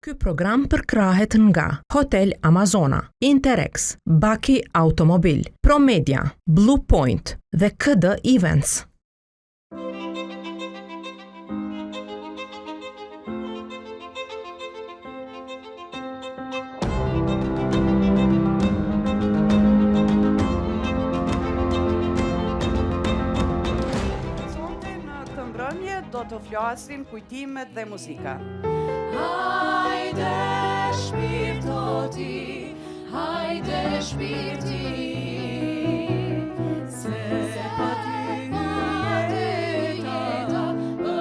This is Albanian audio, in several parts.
Ky program përkrahet nga Hotel Amazona, Interex, Baki Automobil, Promedia, Blue Point dhe KD Events. Do të flasim kujtimet dhe muzika. Hajde shpirto ti, hajde shpirti, se pa ty jeta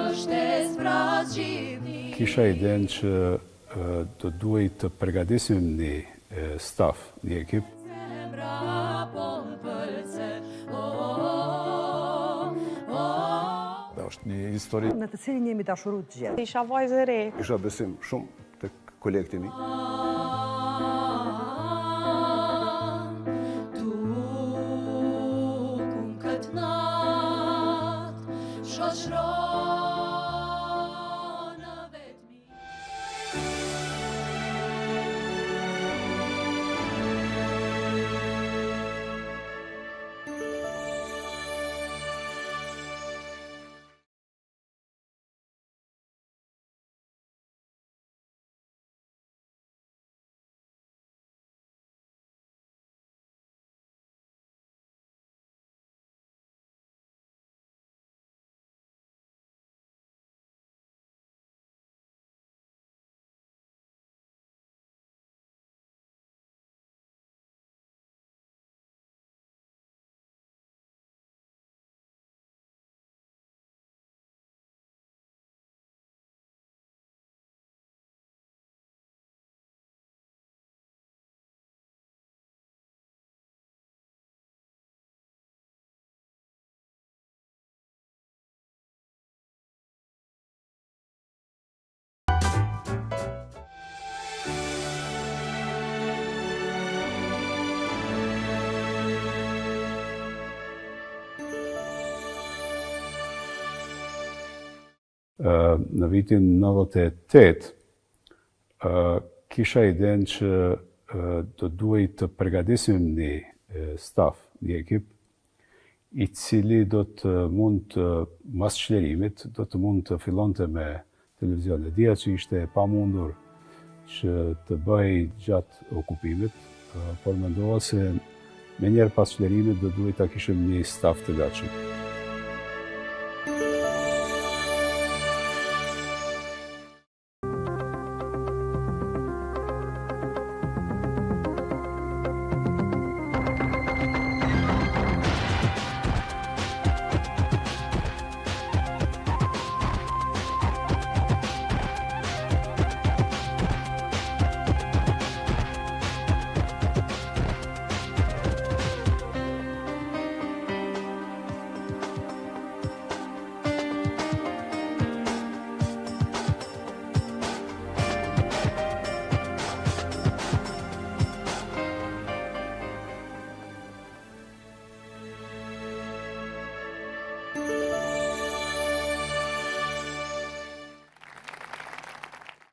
është e zbrazgjivni. Kisha idenë që do duhej të përgatisim një staf, një ekip. Është një histori në të cilin jemi dashuruar të gjithë. Isha vajzë e re. Kisha besim shumë tek kolektivi. Në vitin 98, kisha idenë që do duhej të përgatisim një staf, një ekip, i cili do të mund të, mas çlirimit, do të mund të fillonte me televizion. E dija që ishte e pamundur që të bëhej gjatë okupimit, por mendova se me njerë pas çlirimit do duhej ta kishim një staf të gatshëm.